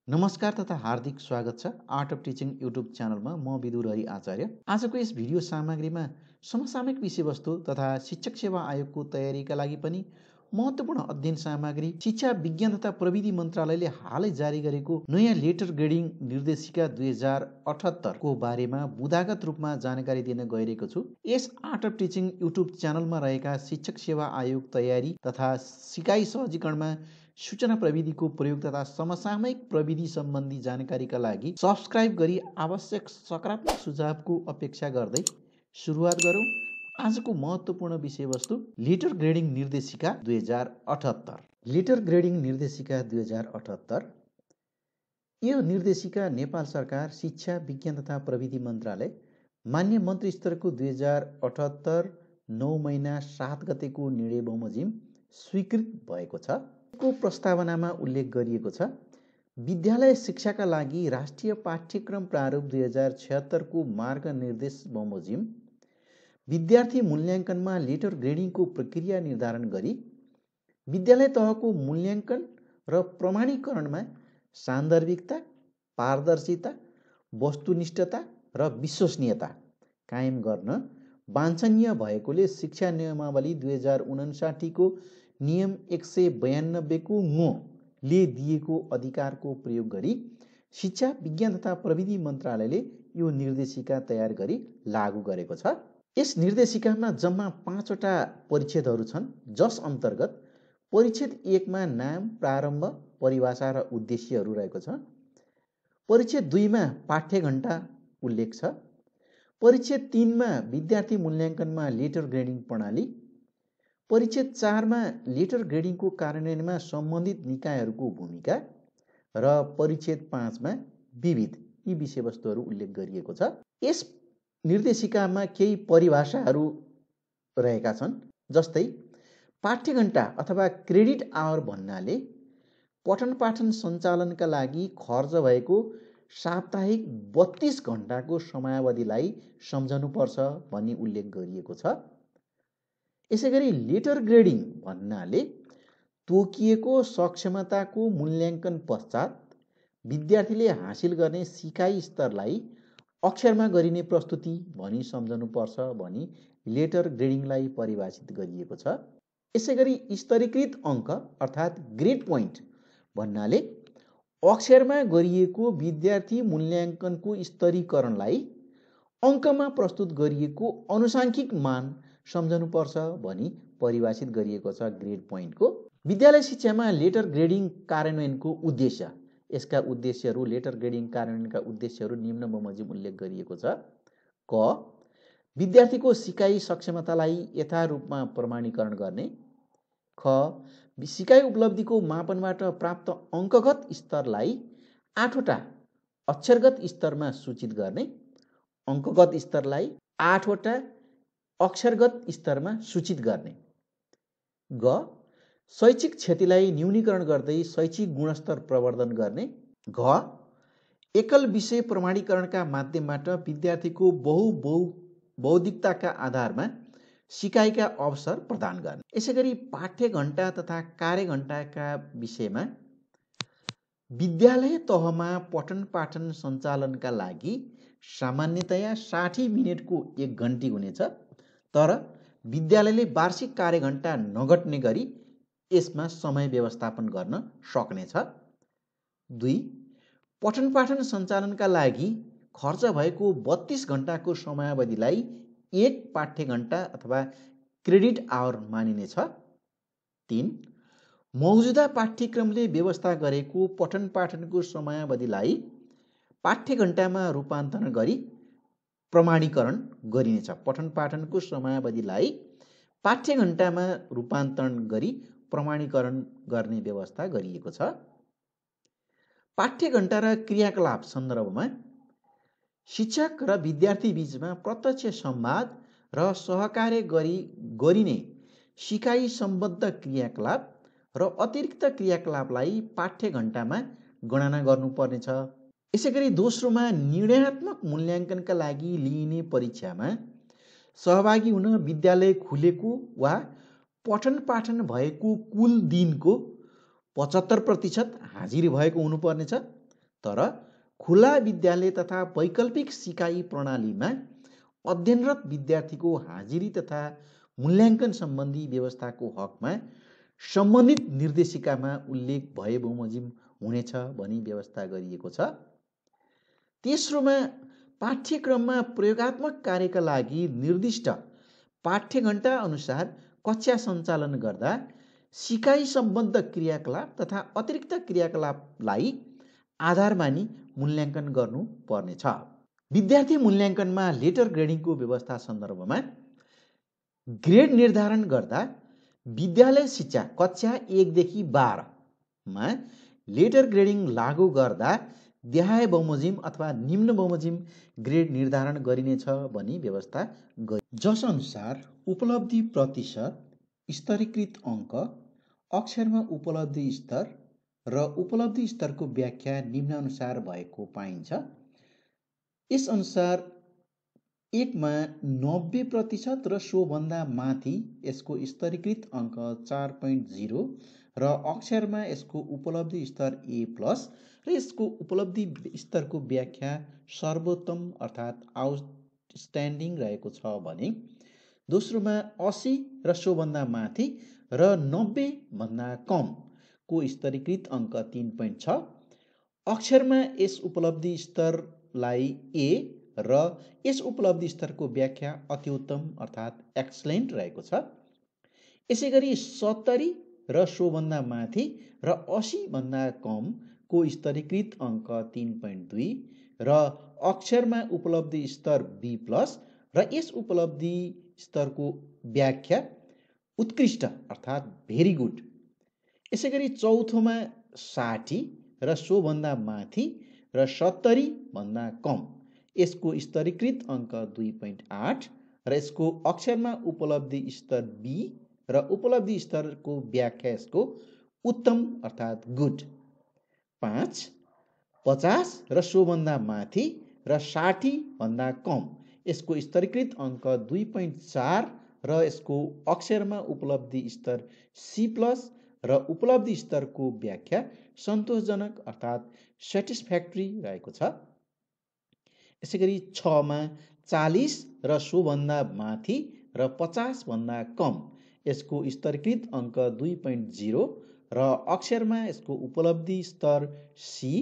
नमस्कार तथा हार्दिक स्वागत छ आर्ट अफ टिचिङ युट्युब च्यानलमा। म विदुर हरि आचार्य। आजको यस भिडियो सामग्रीमा समसामयिक विषयवस्तु तथा शिक्षक सेवा आयोगको तयारीका लागि पनि महत्त्वपूर्ण अध्ययन सामग्री, शिक्षा विज्ञान तथा प्रविधि मन्त्रालयले हालै जारी गरेको नयाँ लेटर ग्रेडिङ निर्देशिका 2078 को बारेमा बुदागत रूपमा जानकारी दिन गइरहेको छु। यस आर्ट अफ टिचिङ युट्युब च्यानलमा रहेका शिक्षक सेवा आयोग तयारी तथा सिकाइ सहजीकरणमा सूचना प्रविधिको प्रयोग तथा समसामयिक प्रविधि सम्बन्धी जानकारीका लागि सब्स्क्राइब गरी आवश्यक सकारात्मक सुझावको अपेक्षा गर्दै सुरुवात गरौँ। आजको महत्त्वपूर्ण विषयवस्तु लेटर ग्रेडिङ निर्देशिका 2078। लेटर ग्रेडिङ निर्देशिका 2078 यो निर्देशिका नेपाल सरकार शिक्षा विज्ञान तथा प्रविधि मन्त्रालय मान्य मन्त्री स्तरको 2078 9 महिना 7 गतेको निर्णय बमोजिम स्वीकृत भएको छ। को प्रस्तावनामा उल्लेख गरिएको छ, विद्यालय शिक्षाका लागि राष्ट्रिय पाठ्यक्रम प्रारूप 2076 को मार्गनिर्देश बमोजिम विद्यार्थी मूल्याङ्कनमा लेटर ग्रेडिङको प्रक्रिया निर्धारण गरी विद्यालय तहको मूल्याङ्कन र प्रमाणीकरणमा सान्दर्भिकता, पारदर्शिता, वस्तुनिष्ठता र विश्वसनीयता कायम गर्न वाञ्छनीय भएकोले शिक्षा नियमावली 2059 को नियम 192 को ङ ले दिएको अधिकारको प्रयोग गरी शिक्षा विज्ञान तथा प्रविधि मन्त्रालयले यो निर्देशिका तयार गरी लागू गरेको छ। यस निर्देशिकामा जम्मा 5 वटा परिच्छेदहरू छन्, जस अन्तर्गत परिच्छेद 1 मा नाम, प्रारम्भ, परिभाषा र उद्देश्यहरू रहेको छ। परिच्छेद 2 मा पाठ्यघण्टा उल्लेख छ। परिच्छेद 3 मा विद्यार्थी मूल्याङ्कनमा लेटर ग्रेडिङ प्रणाली। परिच्छेद 4 मा लेटर ग्रेडिङको कार्यान्वयनमा सम्बन्धित निकायहरूको भूमिका र परिच्छेद 5 मा विविध यी विषयवस्तुहरू उल्लेख गरिएको छ। यस निर्देशिकामा केही परिभाषाहरू रहेका छन्, जस्तै पाठ्यघण्टा अथवा क्रेडिट आवर भन्नाले पठन पाठन सञ्चालनका लागि खर्च भएको साप्ताहिक 32 घण्टाको समयावधिलाई सम्झनुपर्छ भनी उल्लेख गरिएको छ। यसैगरी लेटर ग्रेडिङ भन्नाले तोकिएको सक्षमताको मूल्याङ्कन पश्चात विद्यार्थीले हासिल गर्ने सिकाइ स्तरलाई अक्षरमा गरिने प्रस्तुति भनी सम्झनुपर्छ भनी लेटर ग्रेडिङलाई परिभाषित गरिएको छ। यसैगरी स्तरीकृत अङ्क अर्थात् ग्रेड पोइन्ट भन्नाले अक्षरमा गरिएको विद्यार्थी मूल्याङ्कनको स्तरीकरणलाई अङ्कमा प्रस्तुत गरिएको अनुसाङ्खिक मान सम्झनुपर्छ भनी परिभाषित गरिएको छ। ग्रेड पोइन्टको विद्यालय शिक्षामा लेटर ग्रेडिङ कार्यान्वयनको उद्देश्य, यसका उद्देश्यहरू, लेटर ग्रेडिङ कार्यान्वयनका उद्देश्यहरू निम्न बमोजिम उल्लेख गरिएको छ। क विद्यार्थीको सिकाइ सक्षमतालाई यथारूपमा प्रमाणीकरण गर्ने। ख सिकाइ उपलब्धिको मापनबाट प्राप्त अङ्कगत स्तरलाई 8 वटा अक्षरगत स्तरमा सूचित गर्ने। अङ्कगत स्तरलाई 8 वटा अक्षरगत स्तरमा सूचित गर्ने। ग शैक्षिक क्षतिलाई न्यूनीकरण गर्दै शैक्षिक गुणस्तर प्रवर्धन गर्ने। घ एकल विषय प्रमाणीकरणका माध्यमबाट विद्यार्थीको बौद्धिकताका आधारमा सिकाइका अवसर प्रदान गर्ने। यसैगरी पाठ्यघण्टा तथा कार्यघण्टाका विषयमा विद्यालय तहमा पठन पाठन सञ्चालनका लागि सामान्यतया 60 मिनेटको 1 घण्टी हुनेछ, तर विद्यालयले वार्षिक कार्यघण्टा नघट्ने गरी यसमा समय व्यवस्थापन गर्न सक्नेछ। 2 पठन पाठन सञ्चालनका लागि खर्च भएको 32 घण्टाको समयावधिलाई 1 पाठ्यघण्टा अथवा क्रेडिट आवर मानिनेछ। 3 मौजुदा पाठ्यक्रमले व्यवस्था गरेको पठन पाठनको समयावधिलाई पाठ्यघण्टामा रूपान्तरण गरी प्रमाणीकरण गरिनेछ। पठन पाठनको समयावधिलाई पाठ्यघण्टामा रूपान्तरण गरी प्रमाणीकरण गर्ने व्यवस्था गरिएको छ। पाठ्यघण्टा र क्रियाकलाप सन्दर्भमा शिक्षक र विद्यार्थी बीचमा प्रत्यक्ष संवाद र सहकार्य गरिने सिकाइ सम्बद्ध क्रियाकलाप र अतिरिक्त क्रियाकलापलाई पाठ्यघण्टामा गणना गर्नुपर्नेछ। यसैगरी दोस्रोमा निर्णयात्मक मूल्याङ्कनका लागि लिइने परीक्षामा सहभागी हुन विद्यालय खुलेको वा पठन पाठन भएको कुल दिनको 75% हाजिरी भएको हुनुपर्नेछ। तर खुला विद्यालय तथा वैकल्पिक सिकाइ प्रणालीमा अध्ययनरत विद्यार्थीको हाजिरी तथा मूल्याङ्कन सम्बन्धी व्यवस्थाको हकमा सम्बन्धित निर्देशिकामा उल्लेख भए बमोजिम हुनेछ भनी व्यवस्था गरिएको छ। तेस्रोमा पाठ्यक्रममा प्रयोगात्मक कार्यका लागि निर्दिष्ट पाठ्यघण्टा अनुसार कक्षा सञ्चालन गर्दा सिकाइ सम्बद्ध क्रियाकलाप तथा अतिरिक्त क्रियाकलापलाई आधार मानी मूल्याङ्कन गर्नु पर्नेछ। विद्यार्थी मूल्याङ्कनमा लेटर ग्रेडिङको व्यवस्था सन्दर्भमा ग्रेड निर्धारण गर्दा विद्यालय शिक्षा कक्षा 1 देखि 12 मा लेटर ग्रेडिङ लागू गर्दा देहाय बमोजिम अथवा निम्न बमोजिम ग्रेड निर्धारण गरिनेछ भनी व्यवस्था गरियो, जसअनुसार उपलब्धि प्रतिशत, स्तरीकृत अङ्क, अक्षरमा उपलब्धि स्तर र उपलब्धि स्तरको व्याख्या निम्नानुसार भएको पाइन्छ। यसअनुसार 1 मा 90% र सोभन्दा माथि यसको स्तरीकृत अङ्क 4.0 र अक्षरमा यसको उपलब्धि स्तर A+ र यसको उपलब्धि स्तरको व्याख्या सर्वोत्तम अर्थात् आउटस्ट्यान्डिङ रहेको छ भने दोस्रोमा 80 र सोभन्दा माथि र 90 भन्दा कम को स्तरीकृत अङ्क 3.6, अक्षरमा यस उपलब्धि स्तरलाई A र यस उपलब्धि स्तरको व्याख्या अति उत्तम अर्थात् एक्सलेन्ट रहेको छ। यसैगरी 70 र सोभन्दा माथि र 80 भन्दा कम को स्तरीकृत अङ्क 3.2 र अक्षरमा उपलब्धि स्तर B+ र यस उपलब्धि स्तरको व्याख्या उत्कृष्ट अर्थात् भेरी गुड। यसैगरी चौथोमा 60 र सोभन्दा माथि र 70 भन्दा कम यसको स्तरीकृत अङ्क 2.8 र यसको अक्षरमा उपलब्धि स्तर B र उपलब्धि स्तरको व्याख्या यसको उत्तम अर्थात् गुड। 5, 50 र सोभन्दा माथि र 60 भन्दा कम यसको स्तरीकृत अङ्क 2.4 र यसको अक्षरमा उपलब्धि स्तर C+ र उपलब्धि स्तरको व्याख्या सन्तोषजनक अर्थात् सेटिस्फ्याक्ट्री रहेको छ। यसैगरी 6 मा 40 र सोभन्दा माथि र 50 भन्दा कम यसको स्तरीकृत अङ्क 2.0 र अक्षरमा यसको उपलब्धि स्तर C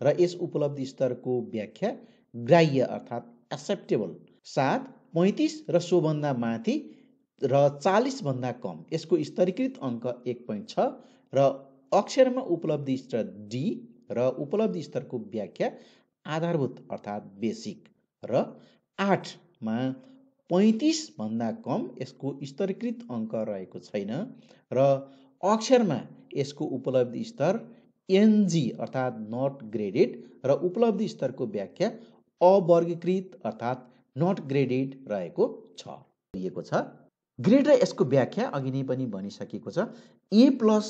र यस उपलब्धि स्तरको व्याख्या ग्राह्य अर्थात् एक्सेप्टेबल। 7, 35 र सोभन्दा माथि र 40 भन्दा कम यसको स्तरीकृत अङ्क 1.6 र अक्षरमा उपलब्धि स्तर D र उपलब्धि स्तरको व्याख्या आधारभूत अर्थात् बेसिक। र 8 मा 35 भन्दा कम यसको स्तरीकृत अङ्क रहेको छैन र अक्षरमा यसको उपलब्धि स्तर NG अर्थात् नट ग्रेडेड र उपलब्धि स्तरको व्याख्या अवर्गीकृत अर्थात् नट ग्रेडेड रहेको छ। ग्रेड र यसको व्याख्या अघि नै पनि भनिसकेको छ। A+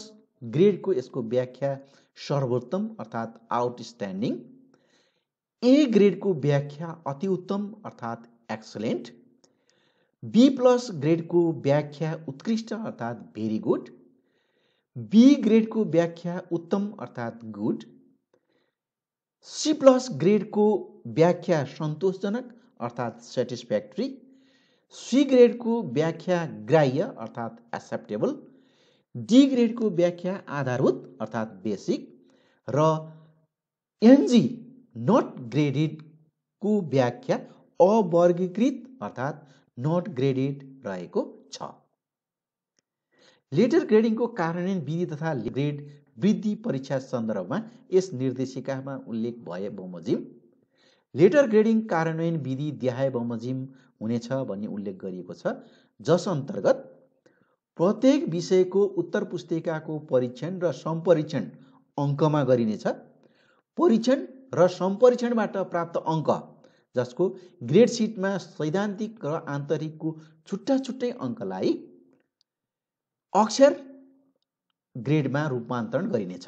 ग्रेडको यसको व्याख्या सर्वोत्तम अर्थात् आउटस्ट्यान्डिङ, A ग्रेडको व्याख्या अति उत्तम अर्थात् एक्सलेन्ट, B+ ग्रेडको व्याख्या उत्कृष्ट अर्थात् भेरी गुड, B ग्रेडको व्याख्या उत्तम अर्थात् गुड, C+ ग्रेडको व्याख्या सन्तोषजनक अर्थात् सेटिस्फ्याक्ट्री, C ग्रेडको व्याख्या ग्राह्य अर्थात् एक्सेप्टेबल, D ग्रेडको व्याख्या आधारभूत अर्थात् बेसिक र NG नट ग्रेडेडको व्याख्या अवर्गीकृत अर्थात् नट ग्रेडेड रहेको छ। लेटर ग्रेडिङको कार्यान्वयन विधि तथा ग्रेड वृद्धि परीक्षा सन्दर्भमा यस निर्देशिकामा उल्लेख भए बमोजिम लेटर ग्रेडिङ कार्यान्वयन विधि देहाय बमोजिम हुनेछ भन्ने उल्लेख गरिएको छ, जस अन्तर्गत प्रत्येक विषयको उत्तर पुस्तिकाको परीक्षण र सम्परीक्षण अङ्कमा गरिनेछ। परीक्षण र सम्परीक्षणबाट प्राप्त अङ्क जसको ग्रेड सिटमा सैद्धान्तिक र आन्तरिकको छुट्टा छुट्टै अङ्कलाई अक्षर ग्रेडमा रूपान्तरण गरिनेछ।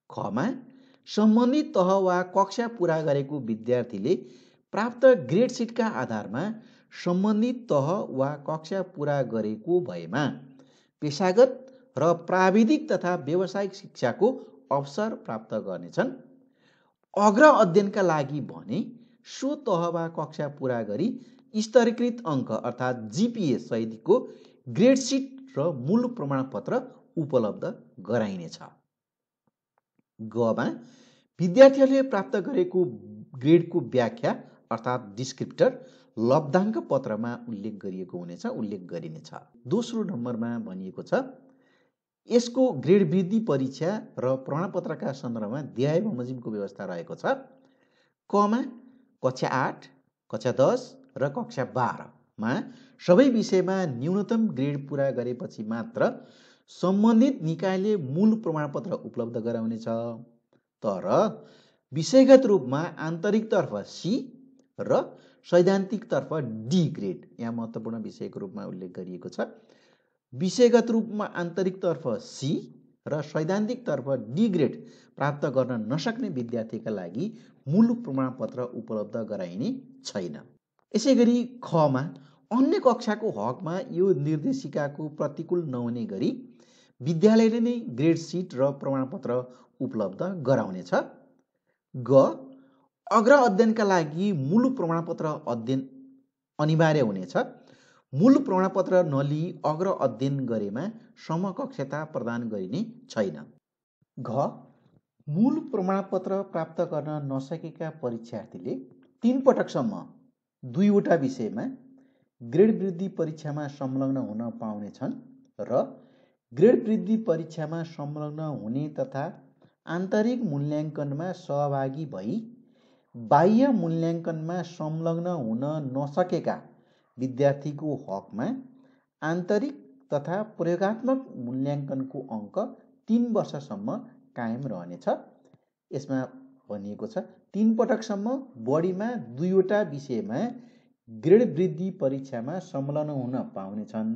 खमा सम्बन्धित तह वा कक्षा पुरा गरेको विद्यार्थीले प्राप्त ग्रेड सिटका आधारमा सम्बन्धित तह वा कक्षा पुरा गरेको भएमा पेशागत र प्राविधिक तथा व्यावसायिक शिक्षाको अवसर प्राप्त गर्नेछन्। अग्र अध्ययनका लागि भने सो तह वा कक्षा पूरा गरी स्तरीकृत अङ्क अर्थात् जिपिए सहितको ग्रेड सिट र मूल प्रमाणपत्र उपलब्ध गराइनेछ। गमा विद्यार्थीहरूले प्राप्त गरेको ग्रेडको व्याख्या अर्थात् डिस्क्रिप्टर लब्धाङ्क पत्रमा उल्लेख गरिएको हुनेछ, उल्लेख गरिनेछ। दोस्रो नम्बरमा भनिएको छ यसको ग्रेड वृद्धि परीक्षा र प्रमाणपत्रका सन्दर्भमा देहाय बमोजिमको व्यवस्था रहेको छ। कमा कक्षा 8, कक्षा 10 र कक्षा 12 मा सबै विषयमा न्यूनतम ग्रेड पूरा गरेपछि मात्र सम्बन्धित निकायले मूल प्रमाणपत्र उपलब्ध गराउनेछ। तर विषयगत रूपमा आन्तरिकतर्फ सी र सैद्धान्तिकतर्फ डी ग्रेड, यहाँ महत्त्वपूर्ण विषयको रूपमा उल्लेख गरिएको छ। विषयगत रूपमा आन्तरिकतर्फ सी र सैद्धान्तिकतर्फ डी ग्रेड प्राप्त गर्न नसक्ने विद्यार्थीका लागि मूल प्रमाणपत्र उपलब्ध गराइने छैन। यसैगरी खमा अन्य कक्षाको हकमा यो निर्देशिकाको प्रतिकूल नहुने गरी विद्यालयले नै ग्रेड सिट र प्रमाणपत्र उपलब्ध गराउनेछ। ग अग्र अध्ययनका लागि मूल प्रमाणपत्र अध्ययन अनिवार्य हुनेछ। मूल प्रमाणपत्र नलिई अग्र अध्ययन गरेमा समकक्षता प्रदान गरिने छैन। घ मूल प्रमाणपत्र प्राप्त गर्न नसकेका परीक्षार्थीले 3 पटकसम्म 2वटा विषयमा ग्रेड वृद्धि परीक्षामा संलग्न हुन पाउनेछन् र ग्रेड वृद्धि परीक्षामा संलग्न हुने तथा आन्तरिक मूल्याङ्कनमा सहभागी भई बाह्य मूल्याङ्कनमा संलग्न हुन नसकेका विद्यार्थीको हकमा आन्तरिक तथा प्रयोगात्मक मूल्याङ्कनको अङ्क 3 वर्षसम्म कायम रहनेछ। यसमा भनिएको छ 3 पटकसम्म बढीमा 2वटा विषयमा ग्रेड वृद्धि परीक्षामा संलग्न हुन पाउनेछन्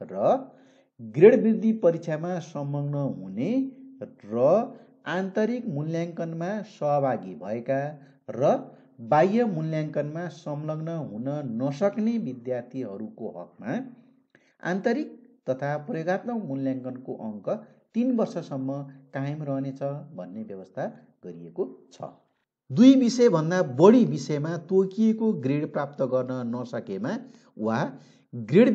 र ग्रेड वृद्धि परीक्षामा संलग्न हुने र आन्तरिक मूल्याङ्कनमा सहभागी भएका र बाह्य मूल्याङ्कनमा संलग्न हुन नसक्ने विद्यार्थीहरूको हकमा आन्तरिक तथा प्रयोगात्मक मूल्याङ्कनको अङ्क 3 वर्षसम्म कायम रहनेछ भन्ने व्यवस्था गरिएको छ। 2 विषयभन्दा बढी विषयमा तोकिएको ग्रेड प्राप्त गर्न नसकेमा वा ग्रेड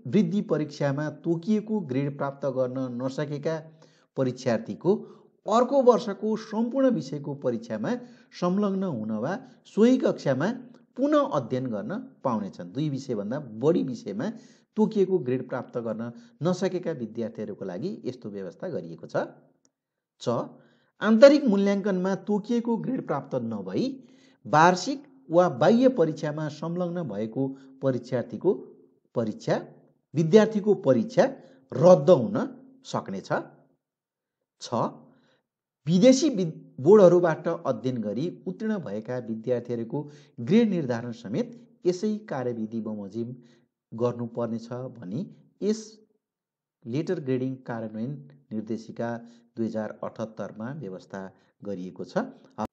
वृद्धि परीक्षामा तोकिएको ग्रेड प्राप्त गर्न नसकेका परीक्षार्थीको अर्को वर्षको सम्पूर्ण विषयको परीक्षामा संलग्न हुन वा सोही कक्षामा पुनः अध्ययन गर्न पाउनेछन्। 2 विषयभन्दा बढी विषयमा तोकिएको ग्रेड प्राप्त गर्न नसकेका विद्यार्थीहरूको लागि यस्तो व्यवस्था गरिएको छ। च आन्तरिक मूल्याङ्कनमा तोकिएको ग्रेड प्राप्त नभई वार्षिक वा बाह्य परीक्षामा संलग्न भएको विद्यार्थीको परीक्षा रद्द हुन सक्नेछ। छ विदेशी बोर्डहरूबाट अध्ययन गरी उत्तीर्ण भएका विद्यार्थीहरूको ग्रेड निर्धारण समेत यसै कार्यविधि बमोजिम गर्नुपर्नेछ भनी यस लेटर ग्रेडिङ कार्यान्वयन निर्देशिका 2078 मा व्यवस्था गरिएको छ।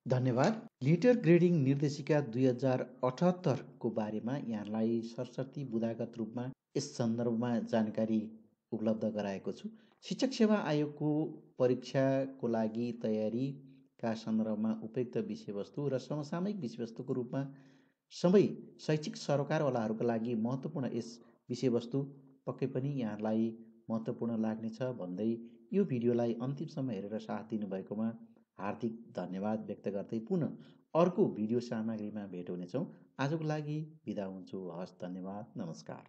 धन्यवाद। लेटर ग्रेडिङ निर्देशिका 2078 को बारेमा यहाँलाई सरसर्ती बुदागत रूपमा यस सन्दर्भमा जानकारी उपलब्ध गराएको छु। शिक्षक सेवा आयोगको परीक्षाको लागि तयारीका सन्दर्भमा उपयुक्त विषयवस्तु र समसामयिक विषयवस्तुको रूपमा सबै शैक्षिक सरोकारवालाहरूका लागि महत्त्वपूर्ण यस विषयवस्तु पक्कै पनि यहाँलाई महत्त्वपूर्ण लाग्नेछ भन्दै यो भिडियोलाई अन्तिमसम्म हेरेर साथ दिनुभएकोमा हार्दिक धन्यवाद व्यक्त गर्दै पुनः अर्को भिडियो सामग्रीमा भेट हुनेछौँ। आजको लागि बिदा हुन्छु। हस्, धन्यवाद, नमस्कार।